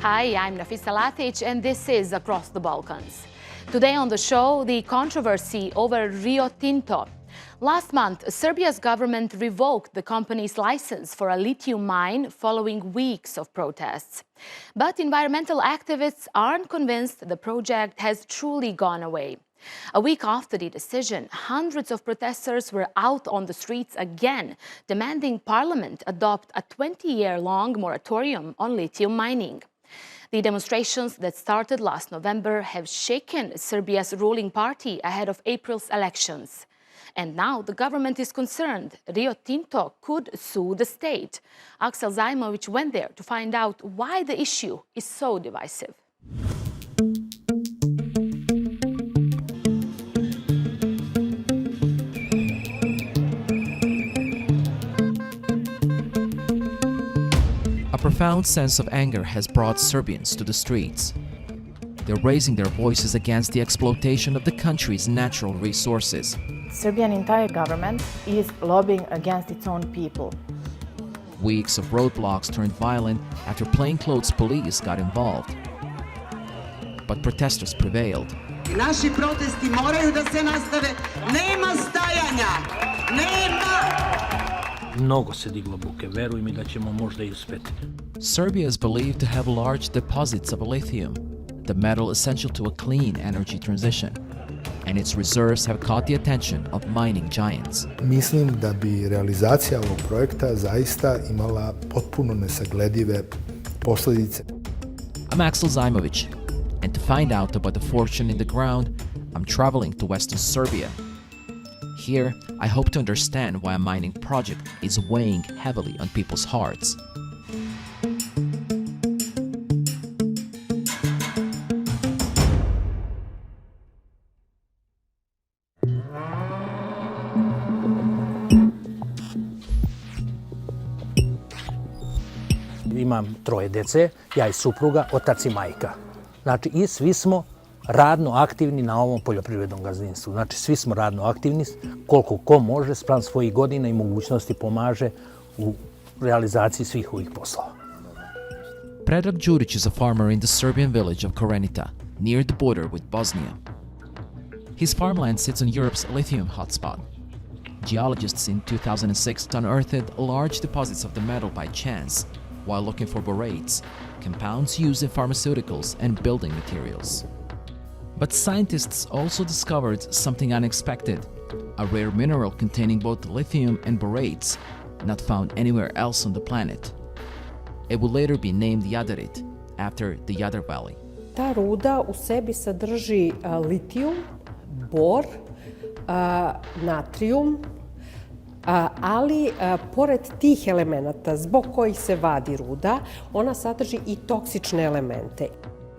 Hi, I'm Nafisa Latic, and this is Across the Balkans. Today on the show, the controversy over Rio Tinto. Last month, Serbia's government revoked the company's license for a lithium mine following weeks of protests. But environmental activists aren't convinced the project has truly gone away. A week after the decision, hundreds of protesters were out on the streets again, demanding Parliament adopt a 20-year-long moratorium on lithium mining. The demonstrations that started last November have shaken Serbia's ruling party ahead of April's elections. And now the government is concerned Rio Tinto could sue the state. Axel Zajmovic went there to find out why the issue is so divisive. A profound sense of anger has brought Serbians to the streets. They're raising their voices against the exploitation of the country's natural resources. Serbian entire government is lobbying against its own people. Weeks of roadblocks turned violent after plainclothes police got involved. But protesters prevailed. Naši protesti moraju da se nastave. Nema stajanja. Nema! Mnogo se diglo buke, veruj mi da ćemo možda i uspeti. Serbia is believed to have large deposits of lithium, the metal essential to a clean energy transition, and its reserves have caught the attention of mining giants. Mislim da bi realizacija ovog projekta zaista imala potpuno nesagledive posljedice. I'm Axel Zajmovic, and to find out about the fortune in the ground, I'm traveling to Western Serbia. Here, I hope to understand why a mining project is weighing heavily on people's hearts. Imam 3 dece, ja i supruga, otac i majka. Znači, i svi smo radno aktivni na ovom poljoprivrednom gazdinstvu. Znači, svi smo radno aktivni, koliko ko može, spram svojih godina i mogućnosti pomaže u realizaciji svih ovih poslova. Predrag Đurić is a farmer in the Serbian village of Korenica, near the border with Bosnia. His farmland sits on Europe's lithium hotspot. Geologists in 2006 unearthed large deposits of the metal by chance, while looking for borates, compounds used in pharmaceuticals and building materials. But scientists also discovered something unexpected, a rare mineral containing both lithium and borates, not found anywhere else on the planet. It would later be named Jadarit, after the Jadar Valley. Ta ruda u sebi sadrži litijum, bor, natrijum, ali pored tih elemenata zbog kojih se vadi ruda, ona sadrži i toksične elemente.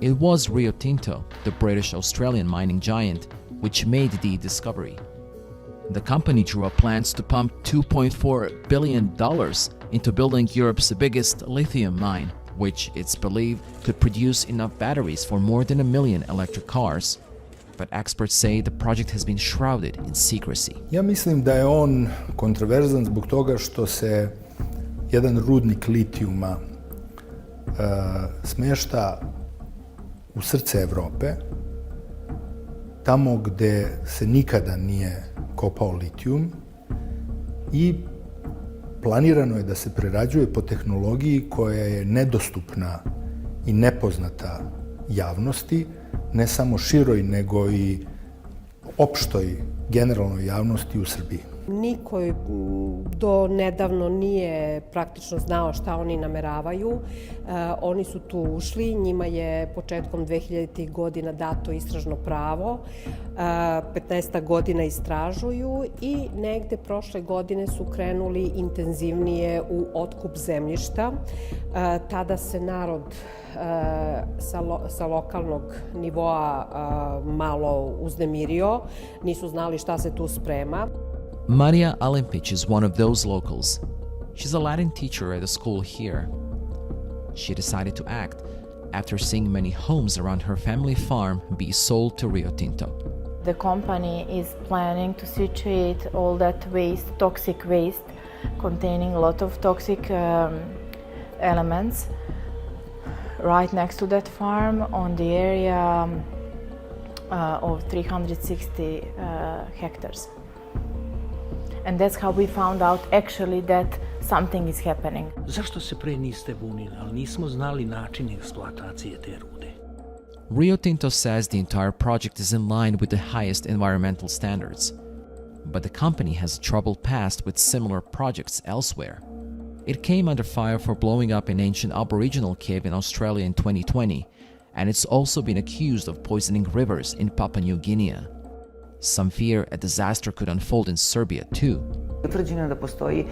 It was Rio Tinto, the British-Australian mining giant, which made the discovery. The company drew up plans to pump $2.4 billion into building Europe's biggest lithium mine, which it's believed could produce enough batteries for more than 1 million electric cars. But experts say the project has been shrouded in secrecy. Ja mislim da je on kontroverzan zbog toga što se jedan rudnik litijuma smješta u srce Evrope, tamo gde se nikada nije kopao litijum i planirano je da se prerađuje po tehnologiji koja je nedostupna i nepoznata javnosti, ne samo široj, nego i opštoj generalnoj javnosti u Srbiji. Niko do nedavno nije praktično znao šta oni nameravaju. Oni su tu ušli, njima je početkom 2000. godina dato istražno pravo, 15 godina istražuju i negde prošle godine su krenuli intenzivnije u otkup zemljišta. Tada se narod sa lokalnog nivoa malo uznemirio, nisu znali šta se tu sprema. Marija Alimpić is one of those locals. She's a Latin teacher at a school here. She decided to act after seeing many homes around her family farm be sold to Rio Tinto. The company is planning to situate all that waste, toxic waste, containing a lot of toxic elements right next to that farm on the area of 360 hectares. And that's how we found out actually that something is happening. Zašto se pre niste bunili, ali nismo znali način eksploatacije te rude? Rio Tinto says the entire project is in line with the highest environmental standards. But the company has a troubled past with similar projects elsewhere. It came under fire for blowing up an ancient Aboriginal cave in Australia in 2020, and it's also been accused of poisoning rivers in Papua New Guinea. Some fear a disaster could unfold in Serbia too. Utvrđeno je da postoji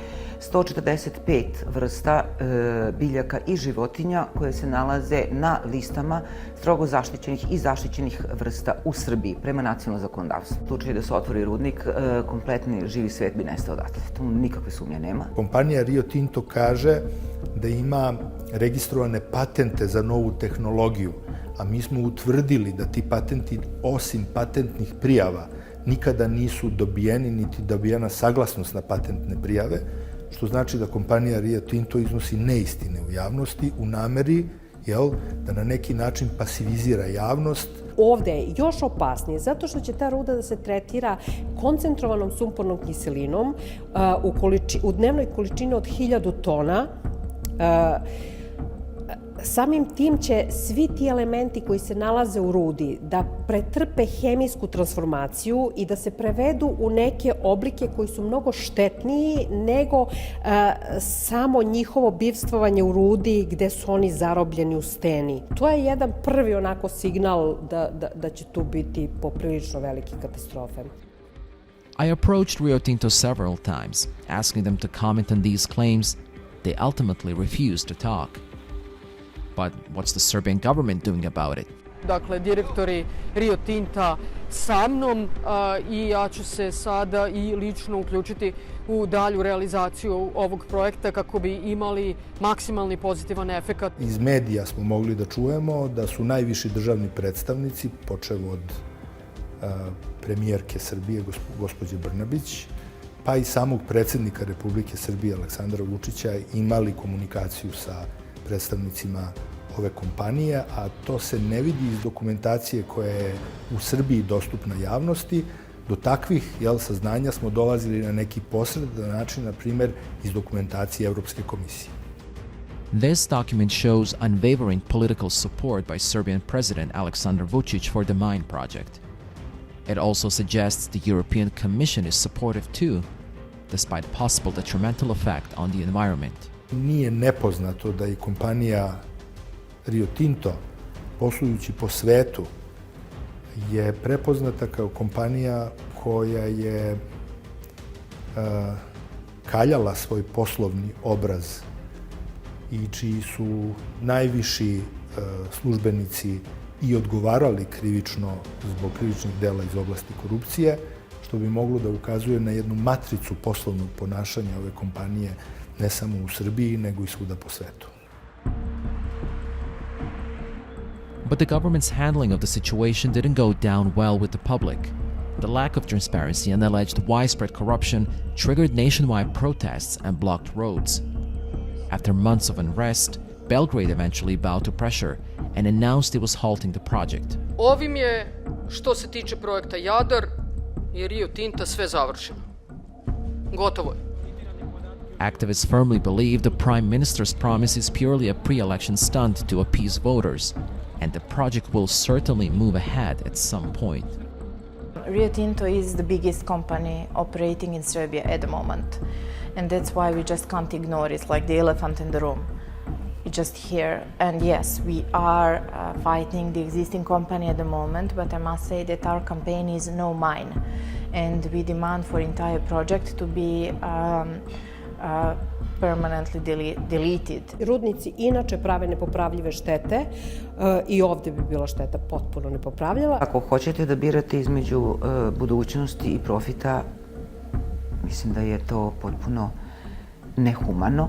145 vrsta biljaka i životinja koje se nalaze na listama strogo zaštićenih i zaštićenih vrsta u Srbiji prema nacionalnom zakonodavstvu. U slučaju da se otvori rudnik, kompletni živi svet bi nestao odatle. Tu nikakve sumnje nema. Kompanija Rio Tinto kaže da ima registrovane patente za novu tehnologiju, a mi smo utvrdili da ti patenti, osim patentnih prijava, nikada nisu dobijeni, niti dobijena saglasnost na patentne prijave, što znači da kompanija Rio Tinto iznosi neistine u javnosti u nameri da na neki način pasivizira javnost. Ovde je još opasnije zato što će ta ruda da se tretira koncentrovanom sumpornom kiselinom u dnevnoj količini od 1000 tona. Samim tim će svi ti elementi koji se nalaze u rudi da pretrpe hemijsku transformaciju i da se prevedu u neke oblike koji su mnogo štetniji nego samo njihovo bivstvovanje u rudi gde su oni zarobljeni u steni. To je jedan prvi onako signal da će tu biti poprilično velike katastrofe. I approached Rio Tinto several times, asking them to comment on these claims. They ultimately refused to talk. But what's the Serbian government doing about it? Dakle, direktori Rio Tinta sa mnom i ja ću se sada i lično uključiti u dalju realizaciju ovog projekta kako bi imali maksimalni pozitivan efekat. Iz medija smo mogli da čujemo da su najviši državni predstavnici, počev od premijerke Srbije, gospođe Brnabić, pa i samog predsjednika Republike Srbije, Aleksandra Vučića, imali komunikaciju sa predstavnicima ove kompanije, a to se ne vidi iz dokumentacije koja je u Srbiji dostupna javnosti. Do takvih saznanja smo dolazili na neki posredan način, na primjer, iz dokumentacije Evropske komisije. This document shows unwavering political support by Serbian President Aleksandar Vučić for the mine project. It also suggests the European Commission is supportive too, despite possible detrimental effect on the environment. Nije nepoznato da i kompanija Rio Tinto, poslujući po svetu, je prepoznata kao kompanija koja je kaljala svoj poslovni obraz i čiji su najviši službenici i odgovarali krivično zbog krivičnih dela iz oblasti korupcije, što bi moglo da ukazuje na jednu matricu poslovnog ponašanja ove kompanije ne samo u Srbiji, nego i svuda po svetu. But the government's handling of the situation didn't go down well with the public. The lack of transparency and alleged widespread corruption triggered nationwide protests and blocked roads. After months of unrest, Belgrade eventually bowed to pressure and announced it was halting the project. Ovim je, što se tiče projekta Jadar i Rio Tinta, sve završeno. Gotovo je. Activists firmly believe the Prime Minister's promise is purely a pre-election stunt to appease voters, and the project will certainly move ahead at some point. Rio Tinto is the biggest company operating in Serbia at the moment, and that's why we just can't ignore it, like the elephant in the room. It's just here, and yes, we are fighting the existing company at the moment, but I must say that our campaign is no mine, and we demand for entire project to be permanently deleted. Rudnici inače prave nepopravljive štete i ovde bi bila šteta potpuno nepopravljiva. Ako hoćete da birate između budućnosti i profita, mislim da je to potpuno nehumano,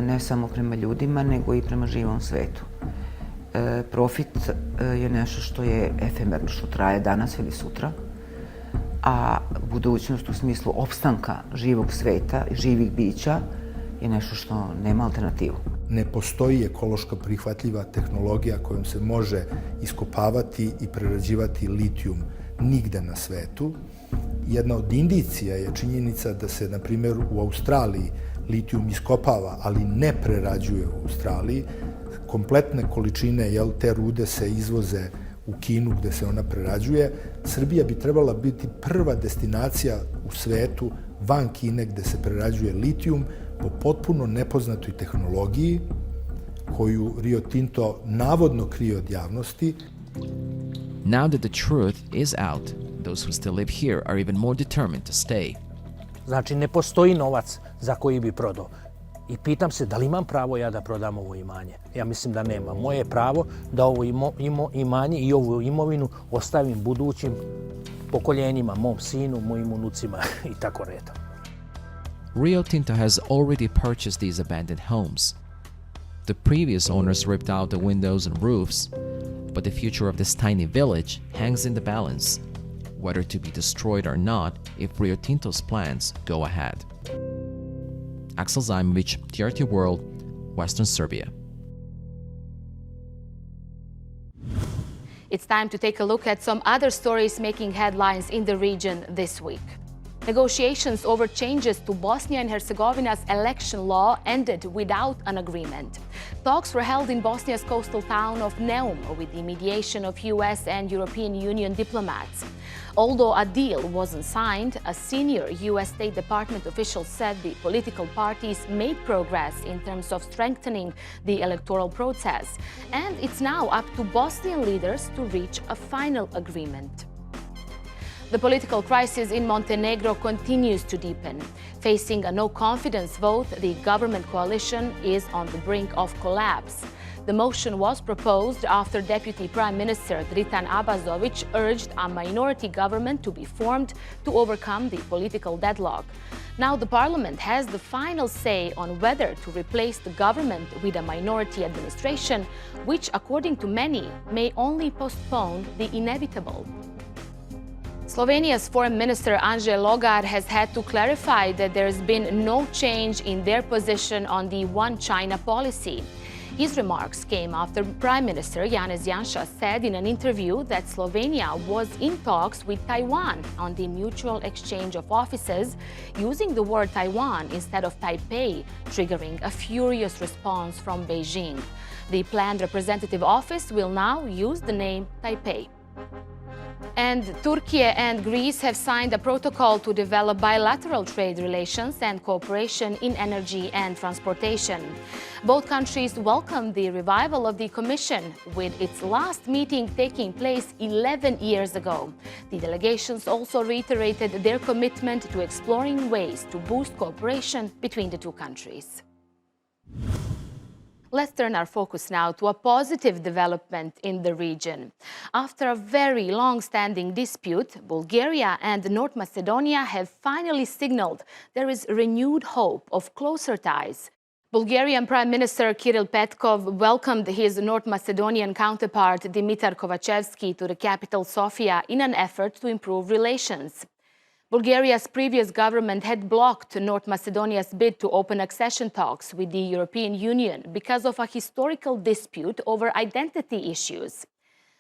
ne samo prema ljudima, nego i prema živom svetu. Profit je nešto što je efemerno, što traje danas ili sutra, a budućnost u smislu opstanka živog sveta i živih bića je nešto što nema alternativu. ne postoji ekološka prihvatljiva tehnologija kojom se može iskopavati i prerađivati litijum nigde na svetu. Jedna od indicija je činjenica da se, na primjer, u Australiji litijum iskopava, ali ne prerađuje u Australiji. Kompletne količine te rude se izvoze u Kinu gde se ona prerađuje. Srbija bi trebala biti prva destinacija u svetu van Kine gde se prerađuje litijum po potpuno nepoznatoj tehnologiji koju Rio Tinto navodno krije od javnosti. Now that the truth is out, those who still live here are even more determined to stay. Znači, ne postoji novac za koji bi prodao. I pitam se da li imam pravo ja da prodam ovo imanje. Ja mislim da nema. Moje je pravo da ovo imanje i ovu imovinu ostavim budućim pokoljenjima, mom sinu, mojim unucima i tako redom. Rio Tinto has already purchased these abandoned homes. The previous owners ripped out the windows and roofs, but the future of this tiny village hangs in the balance, whether to be destroyed or not if Rio Tinto's plans go ahead. Axel Zaimovic, TRT World, Western Serbia. It's time to take a look at some other stories making headlines in the region this week. Negotiations over changes to Bosnia and Herzegovina's election law ended without an agreement. Talks were held in Bosnia's coastal town of Neum with the mediation of US and European Union diplomats. Although a deal wasn't signed, a senior US State Department official said the political parties made progress in terms of strengthening the electoral process, and it's now up to Bosnian leaders to reach a final agreement. The political crisis in Montenegro continues to deepen. Facing a no-confidence vote, the government coalition is on the brink of collapse. The motion was proposed after Deputy Prime Minister Dritan Abazovic urged a minority government to be formed to overcome the political deadlock. Now the parliament has the final say on whether to replace the government with a minority administration, which, according to many, may only postpone the inevitable. Slovenia's Foreign Minister Anže Logar has had to clarify that there has been no change in their position on the One China policy. His remarks came after Prime Minister Janez Janša said in an interview that Slovenia was in talks with Taiwan on the mutual exchange of offices, using the word Taiwan instead of Taipei, triggering a furious response from Beijing. The planned representative office will now use the name Taipei. And Turkey and Greece have signed a protocol to develop bilateral trade relations and cooperation in energy and transportation. Both countries welcomed the revival of the Commission, with its last meeting taking place 11 years ago. The delegations also reiterated their commitment to exploring ways to boost cooperation between the two countries. Let's turn our focus now to a positive development in the region. After a very long-standing dispute, Bulgaria and North Macedonia have finally signaled there is renewed hope of closer ties. Bulgarian Prime Minister Kiril Petkov welcomed his North Macedonian counterpart Dimitar Kovacevski to the capital Sofia in an effort to improve relations. Bulgaria's previous government had blocked North Macedonia's bid to open accession talks with the European Union because of a historical dispute over identity issues.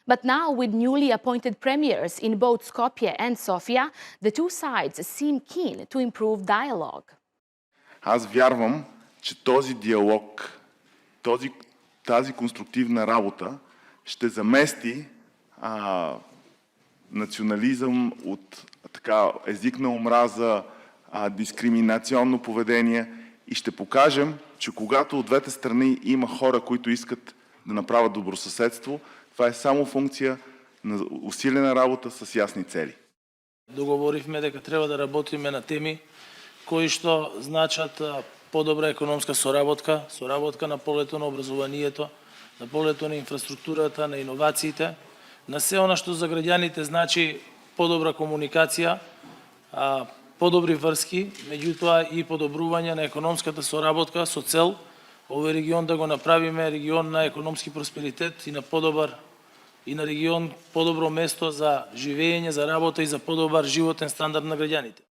But now, with newly appointed premiers in both Skopje and Sofia, the two sides seem keen to improve dialogue. Аз вярвам, че този диалог, тази конструктивна работа ще замести национализъм от език на омраза, дискриминационно поведение и ще покажем, че когато от двете страни има хора, които искат да направят добросъседство, това е само функция на усилена работа с ясни цели. Договоривме дека треба да работиме на теми кои што значат подобра економска соработка на полето на образованието, на полето на инфраструктурата, на иновациите, на се она што за граѓаните значи подобра комуникација, подобри врски, меѓутоа и подобрување на економската соработка со цел овој регион да го направиме регион на економски просперитет и на подобар и на регион подобро место за живење, за работа и за подобар животен стандард на граѓаните.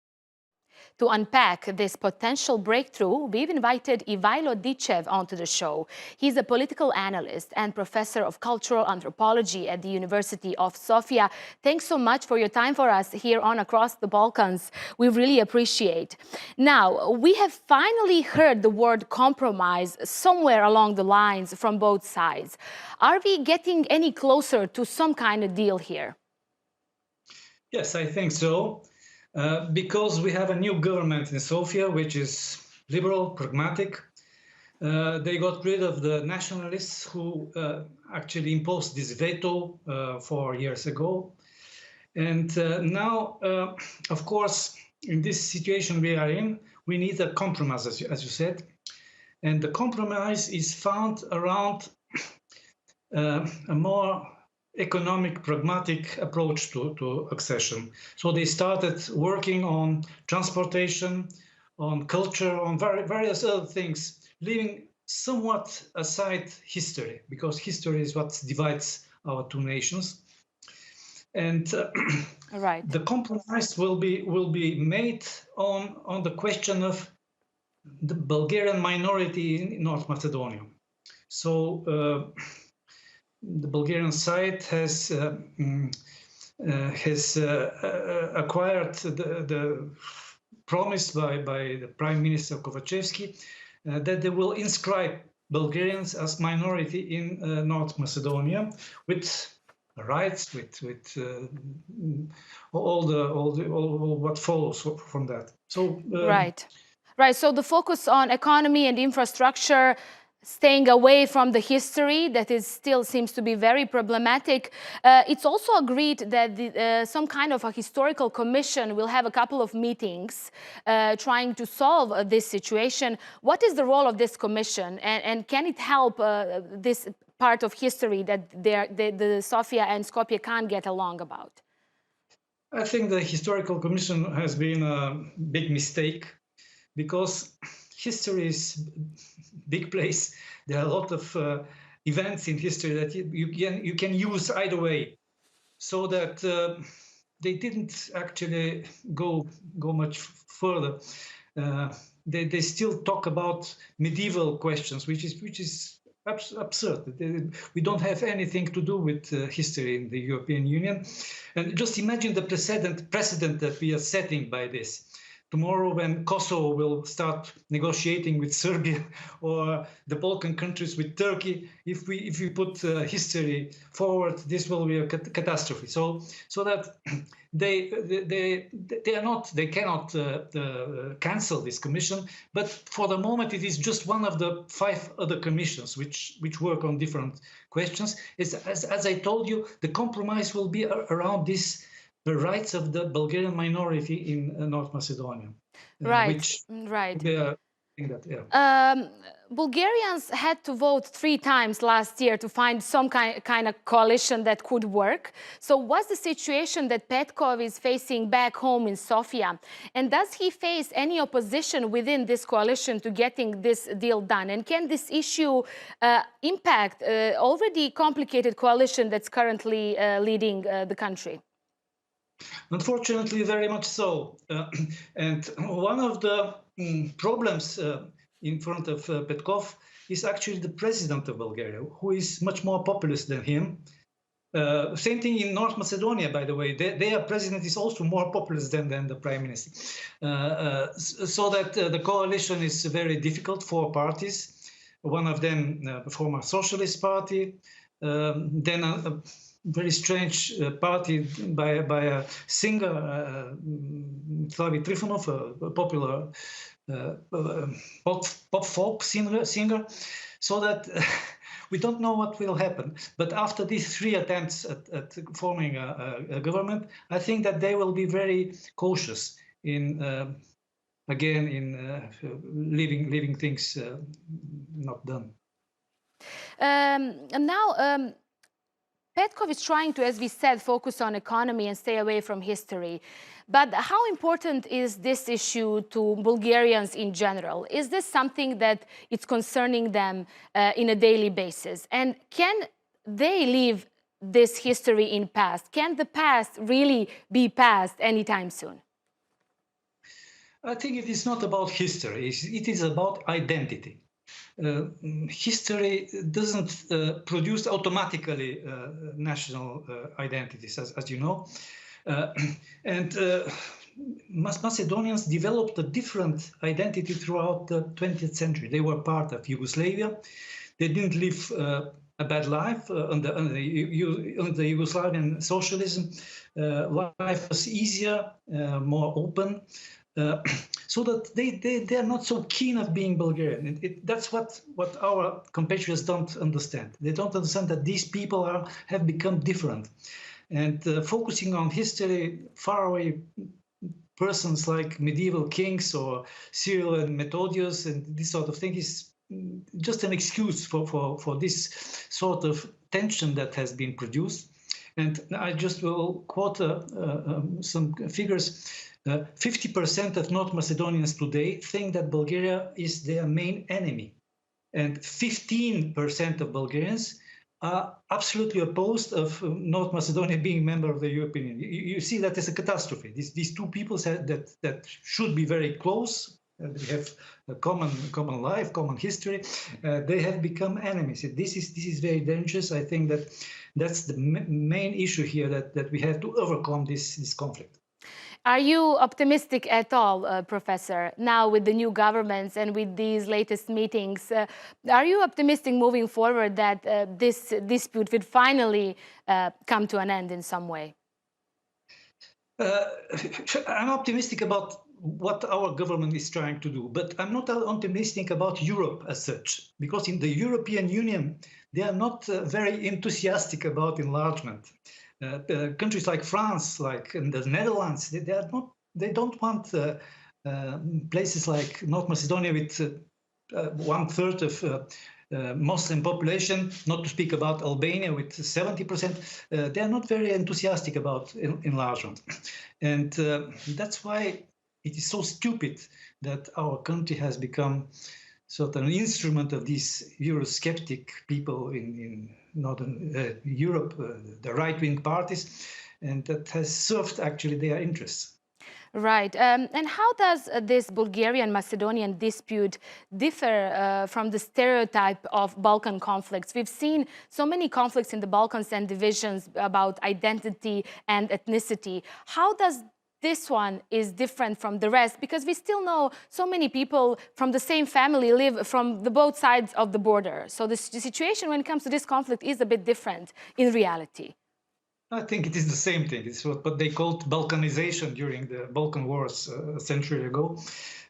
To unpack this potential breakthrough, we've invited Ivailo Dichev onto the show. He's a political analyst and professor of cultural anthropology at the University of Sofia. Thanks so much for your time for us here on Across the Balkans. We really appreciate. Now, we have finally heard the word compromise somewhere along the lines from both sides. Are we getting any closer to some kind of deal here? Yes, I think so. Because we have a new government in Sofia, which is liberal, pragmatic. They got rid of the nationalists who actually imposed this veto 4 years ago. And now, of course, in this situation we are in, we need a compromise, as you said. And the compromise is found around a more economic, pragmatic approach to accession. So they started working on transportation, on culture, on various other things, leaving somewhat aside history, because history is what divides our two nations. And right. The compromise will be made on the question of the Bulgarian minority in North Macedonia. So the Bulgarian side has acquired the promise by the Prime Minister Kovacevski that they will inscribe Bulgarians as minority in North Macedonia with rights, with all what follows from that. So right. So the focus on economy and infrastructure, staying away from the history that is still seems to be very problematic. It's also agreed that some kind of a historical commission will have a couple of meetings trying to solve this situation. What is the role of this commission, and can it help this part of history that the Sofia and Skopje can't get along about? I think the historical commission has been a big mistake, because history is a big place. There are a lot of events in history that you can use either way. So that they didn't actually go much further. They still talk about medieval questions, which is absurd. We don't have anything to do with history in the European Union. And just imagine the precedent that we are setting by this. Tomorrow, when Kosovo will start negotiating with Serbia, or the Balkan countries with Turkey, if we put history forward, this will be a catastrophe. So that they cannot cancel this commission. But for the moment, it is just one of the 5 other commissions which work on different questions. As I told you, the compromise will be around this. The rights of the Bulgarian minority in North Macedonia. Right. Bulgarians had to vote 3 times last year to find some kind of coalition that could work. So what's the situation that Petkov is facing back home in Sofia? And does he face any opposition within this coalition to getting this deal done? And can this issue impact already complicated coalition that's currently leading the country? Unfortunately, very much so. And one of the problems in front of Petkov is actually the president of Bulgaria, who is much more populist than him. Same thing in North Macedonia, by the way. Their president is also more populist than the prime minister. So that the coalition is very difficult for parties. One of them, the former Socialist Party, then a very strange party by a singer, Slavi Trifonov, a popular pop folk singer, so that we don't know what will happen. But after these 3 attempts at forming a government, I think that they will be very cautious in leaving things not done. And now, Petkov is trying to, as we said, focus on economy and stay away from history. But how important is this issue to Bulgarians in general? Is this something that is concerning them in a daily basis? And can they leave this history in past? Can the past really be past anytime soon? I think it is not about history. It is about identity. History doesn't produce automatically national identities, as you know. And Macedonians developed a different identity throughout the 20th century. They were part of Yugoslavia. They didn't live a bad life under Yugoslavian socialism. Life was easier, more open. So that they are not so keen of being Bulgarian. That's what our compatriots don't understand. They don't understand that these people have become different. And focusing on history, faraway persons like medieval kings or Cyril and Methodius and this sort of thing is just an excuse for this sort of tension that has been produced. And I just will quote some figures. 50% of North Macedonians today think that Bulgaria is their main enemy. And 15% of Bulgarians are absolutely opposed of North Macedonia being a member of the European Union. You see that as a catastrophe. These two people that should be very close, they have a common life, common history, they have become enemies. This is very dangerous. I think that's the main issue here, that we have to overcome this conflict. Are you optimistic at all, Professor, now with the new governments and with these latest meetings? Are you optimistic moving forward that this dispute will finally come to an end in some way? I'm optimistic about what our government is trying to do, but I'm not optimistic about Europe as such, because in the European Union, they are not very enthusiastic about enlargement. Countries like France, like in the Netherlands, they don't want places like North Macedonia with 1/3 of Muslim population, not to speak about Albania with 70%. They are not very enthusiastic about enlargement. And that's why it is so stupid that our country has become sort of an instrument of these Eurosceptic people in Northern Europe, the right-wing parties, and that has served actually their interests. Right. And how does this Bulgarian-Macedonian dispute differ from the stereotype of Balkan conflicts? We've seen so many conflicts in the Balkans and divisions about identity and ethnicity. How does this one is different from the rest? Because we still know so many people from the same family live from both sides of the border. So the situation when it comes to this conflict is a bit different in reality. I think it is the same thing. It's what they called Balkanization during the Balkan Wars a century ago.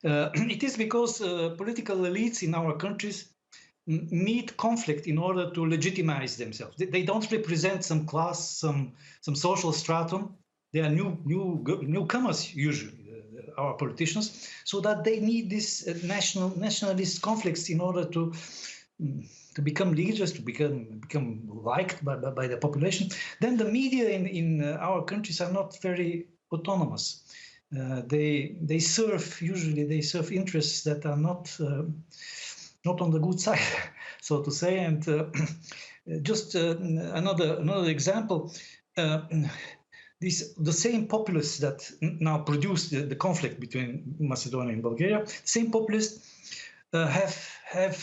It is because political elites in our countries need conflict in order to legitimize themselves. They don't represent some class, some social stratum. They are newcomers usually, our politicians, so that they need this nationalist conflicts in order to become leaders, to become liked by the population. Then the media in our countries are not very autonomous. They serve interests that are not on the good side, so to say. And just another example. The same populists that now produce the conflict between Macedonia and Bulgaria, same populists have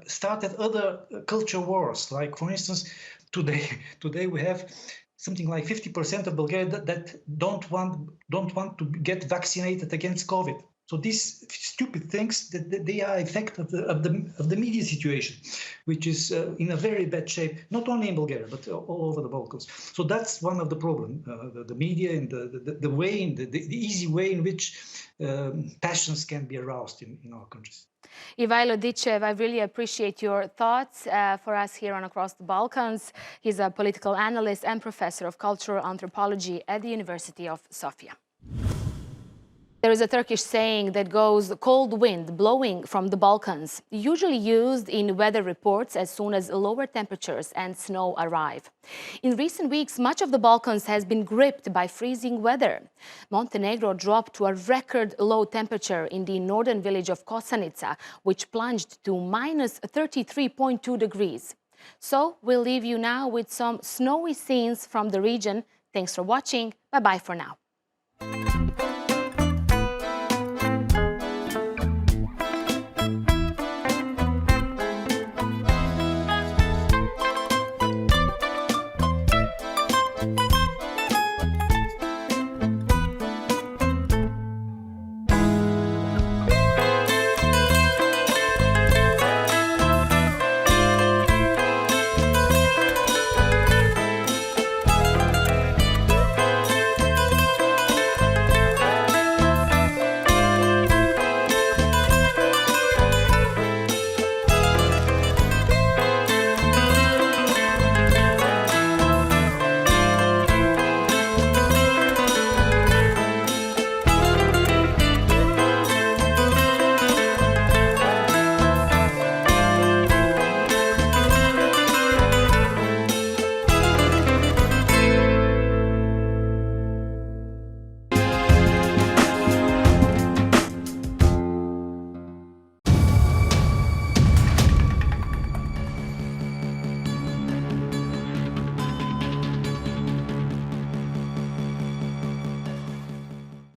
started other culture wars. Like, for instance, today we have something like 50% of Bulgarians that don't want to get vaccinated against COVID. So these stupid things, that they are effect of the media situation, which is in a very bad shape, not only in Bulgaria but all over the Balkans. So that's one of the problems: the media and the way, the easy way in which passions can be aroused in our countries. Ivailo Dicev, I really appreciate your thoughts for us here on Across the Balkans. He's a political analyst and professor of cultural anthropology at the University of Sofia. There is a Turkish saying that goes, cold wind blowing from the Balkans, usually used in weather reports as soon as lower temperatures and snow arrive. In recent weeks, much of the Balkans has been gripped by freezing weather. Montenegro dropped to a record low temperature in the northern village of Kosanica, which plunged to minus 33.2 degrees. So we'll leave you now with some snowy scenes from the region. Thanks for watching. Bye-bye for now.